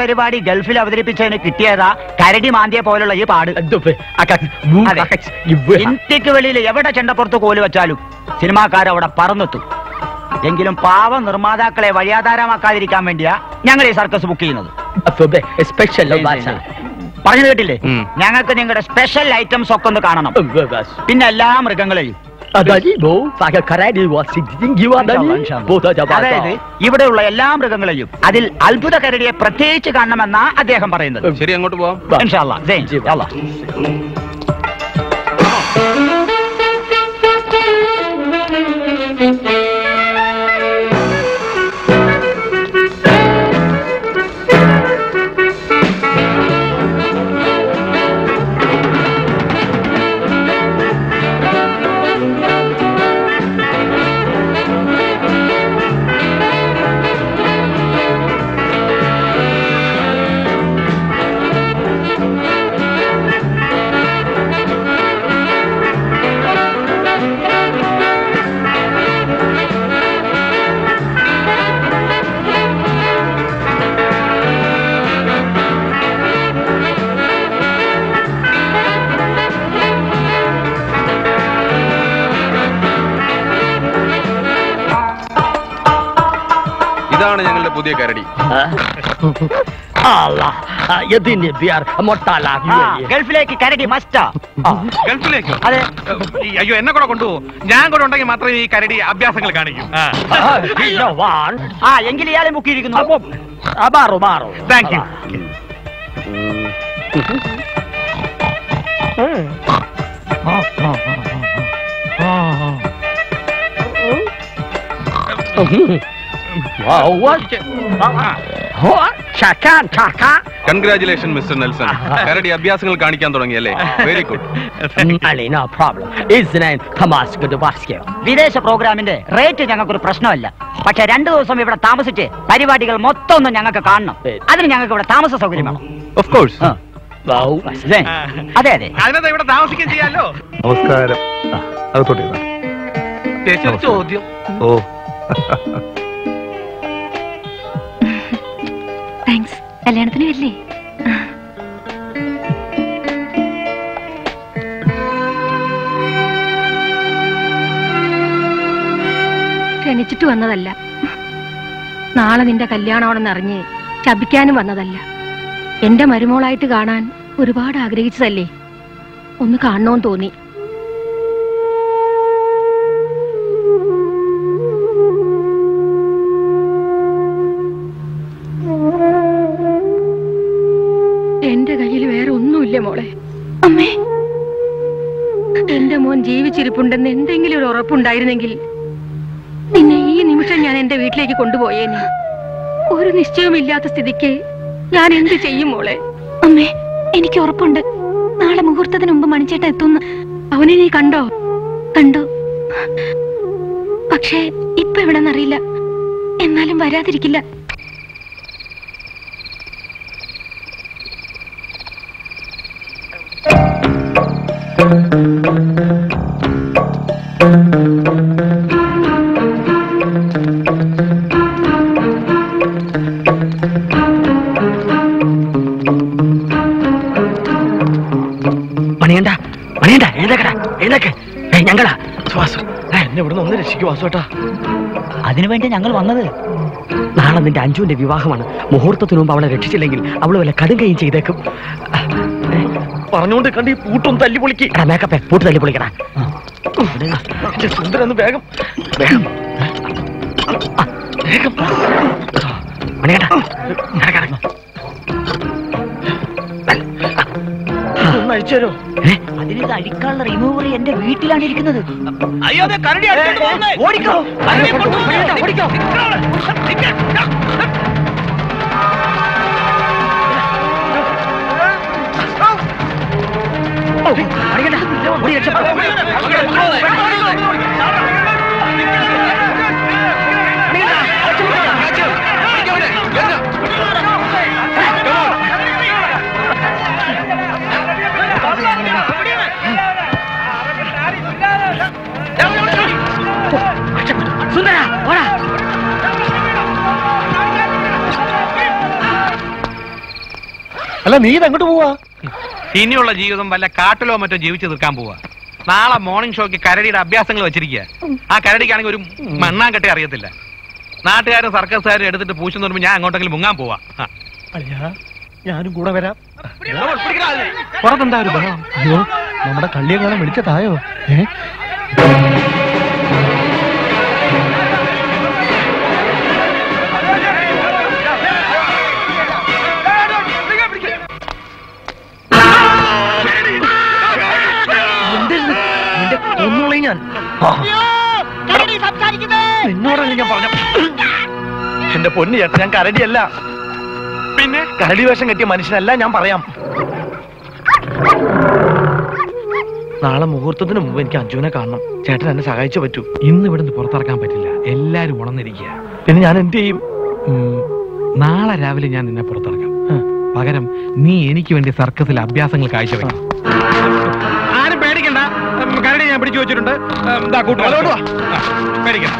പരിപാടി ഗൾഫിൽ അവതരിപ്പിച്ചതിന് കിട്ടിയതാ കരടി മാന്തിയെ പോലുള്ള ഈ പാട്. ഇന്ത്യക്ക് വെളിയിൽ എവിടെ ചെണ്ടപ്പുറത്ത് കോല് വെച്ചാലും സിനിമാക്കാരവിടെ പറന്നെത്തും. എങ്കിലും പാവം നിർമ്മാതാക്കളെ വഴിയാധാരമാക്കാതിരിക്കാൻ വേണ്ടിയാ ഞങ്ങൾ ഈ സർക്കസ് ബുക്ക് ചെയ്യുന്നത്. പറഞ്ഞു കേട്ടില്ലേ? ഞങ്ങൾക്ക് നിങ്ങളുടെ സ്പെഷ്യൽ ഐറ്റംസ് ഒക്കെ ഒന്ന് കാണണം. പിന്നെ എല്ലാ മൃഗങ്ങളെയും. അതായത് ഇവിടെയുള്ള എല്ലാ മൃഗങ്ങളെയും. അതിൽ അത്ഭുത കരടിയെ പ്രത്യേകിച്ച് കാണണമെന്നാ അദ്ദേഹം പറയുന്നത്. ശരി, അങ്ങോട്ട് പോവാം. ഇൻഷാ അല്ലാഹ്. ഇതാണ് ഞങ്ങളുടെ പുതിയ കരടി. ഗൾഫിലേക്ക് കരടി മസ്റ്റാ. ഗൾഫിലേക്ക്? അതെ. അയ്യോ, എന്നെ കൂടെ കൊണ്ടുപോകും. ഞാൻ കൂടെ ഉണ്ടെങ്കിൽ മാത്രമേ ഈ കരടി അഭ്യാസങ്ങൾ കാണിക്കും. എങ്കിൽ ഇയാളെ മുക്കിയിരിക്കുന്നു. Thank you. Congratulation mister Nelson. കരടി അഭ്യാസങ്ങൾ കാണിക്കാൻ തുടങ്ങിയല്ലേ? Very good. വിദേശ പ്രോഗ്രാമിന്റെ റേറ്റ് ഞങ്ങൾക്കൊരു പ്രശ്നമല്ല. പക്ഷെ 2 ദിവസം ഇവിടെ താമസിച്ച് പരിപാടികൾ മൊത്തം ഒന്നും ഞങ്ങൾക്ക് കാണണം. അതിന് ഞങ്ങൾക്ക് ഇവിടെ താമസ സൗകര്യം വേണം. Of course. അതെ അതെ, അതിനകത്ത് ഇവിടെ താമസിക്കുകയും ചെയ്യാലോ. നമസ്കാരം. ചോദ്യം. ഓ, താങ്ക്സ്. കല്യാണത്തിന് വരില്ലേ? ക്ഷണിച്ചിട്ട് വന്നതല്ല. നാളെ നിന്റെ കല്യാണമാണെന്ന് അറിഞ്ഞ് ശപിക്കാനും വന്നതല്ല. എന്റെ മരുമോളായിട്ട് കാണാൻ ഒരുപാട് ആഗ്രഹിച്ചതല്ലേ. ഒന്ന് കാണണമെന്ന് തോന്നി. എന്റെ കയ്യിൽ വേറെ ഒന്നുമില്ല മോളെ. അമ്മേ, എന്റെ മോൻ ജീവിച്ചിരിപ്പുണ്ടെന്ന് എന്തെങ്കിലും ഒരു ഉറപ്പുണ്ടായിരുന്നെങ്കിൽ നിന്നെ ഈ നിമിഷം ഞാൻ എന്റെ വീട്ടിലേക്ക് കൊണ്ടുപോയേനെ. ഒരു നിശ്ചയമില്ലാത്ത സ്ഥിതിക്ക് ഞാൻ എന്ത് ചെയ്യും മോളെ? അമ്മേ, എനിക്ക് ഉറപ്പുണ്ട് നാളെ മുഹൂർത്തത്തിന് മുമ്പ് മണിച്ചേട്ടൻ എത്തുന്നു. അവനെ നീ കണ്ടോ? കണ്ടു. പക്ഷേ ഇപ്പൊ എവിടെന്നറിയില്ല. എന്നാലും വരാതിരിക്കില്ല. മണിയണ്ട, മണിയണ്ട, എഴുന്നേക്കടാ, എഴുന്നേക്ക്. ഞങ്ങളാ വാസു, എന്നെ ഇവിടുന്ന് ഒന്ന് രക്ഷിക്കു വാസുട്ടാ. അതിനുവേണ്ടി ഞങ്ങൾ വന്നത്. നാളെ നിന്റെ അഞ്ജുവിന്റെ വിവാഹമാണ്. മുഹൂർത്തത്തിനു മുമ്പ് അവളെ രക്ഷിച്ചില്ലെങ്കിൽ അവള് വല്ല കടുങ്കയും ചെയ്തേക്കും. പറഞ്ഞുകൊണ്ട് കണ്ട് ഈ പൂട്ടും തല്ലി പൊളിക്ക്. മേക്കപ്പേ, പൂട്ട് തല്ലി പൊളിക്കടാ. സുന്ദരൊന്ന് വേഗം വേഗം വേഗം മണിയേട്ടാ, ഒന്ന് അഴിച്ചേരോ? അതിന് അഴിക്കാനുള്ള റിമൂവർ എന്റെ വീട്ടിലാണ് ഇരിക്കുന്നത്. ഓടിക്കോ, ഓടിക്കോ. സുന്ദര, ഓടാ. അല്ല നീ അങ്ങോട്ട് പോവാ? ഇനിയുള്ള ജീവിതം വല്ല കാട്ടിലോ മറ്റോ ജീവിച്ചു തീർക്കാൻ പോവാ. നാളെ മോർണിംഗ് ഷോയ്ക്ക് കരടിയുടെ അഭ്യാസങ്ങൾ വെച്ചിരിക്കുക. ആ കരടിക്കാണെങ്കിൽ ഒരു മണ്ണാങ്കട്ടെ അറിയത്തില്ല. നാട്ടുകാരും സർക്കസുകാരും എടുത്തിട്ട് പൂച്ചു നോക്കുമ്പോൾ ഞാൻ അങ്ങോട്ടെങ്കിലും മുങ്ങാൻ പോവാ. ഞാനും കൂടെ വരാം. പുറത്തെന്താ ഒരു ബഹളം? അയ്യോ, നമ്മുടെ കള്ളിയെങ്ങാനും വിളിച്ചതായോ? ഒന്നുള്ളി ഞാൻ എന്നോടല്ലേ ഞാൻ പറഞ്ഞു. എന്റെ പൊന്നു ചേട്ടൻ, ഞാൻ കരടിയല്ല. പിന്നെ കരടി വേഷം കെട്ടിയ മനുഷ്യനല്ല. ഞാൻ പറയാം. നാളെ മുഹൂർത്തത്തിന് മുമ്പ് എനിക്ക് അഞ്ജുവിനെ കാണണം. ചേട്ടൻ എന്നെ സഹായിച്ചേ പറ്റൂ. ഇന്ന് ഇവിടുന്ന് പുറത്തിറക്കാൻ പറ്റില്ല. എല്ലാരും ഉണർന്നിരിക്കുക. പിന്നെ ഞാൻ എന്ത് ചെയ്യും? നാളെ രാവിലെ ഞാൻ നിന്നെ പുറത്തിറക്കാം. പകരം നീ എനിക്ക് വേണ്ടി സർക്കസിൽ അഭ്യാസങ്ങൾ കാഴ്ചവെക്കണം. ആരും പേടിക്കണ്ട. കരടി ഞാൻ പിടിച്ചു വെച്ചിട്ടുണ്ട്. പേടിക്കണ്ട.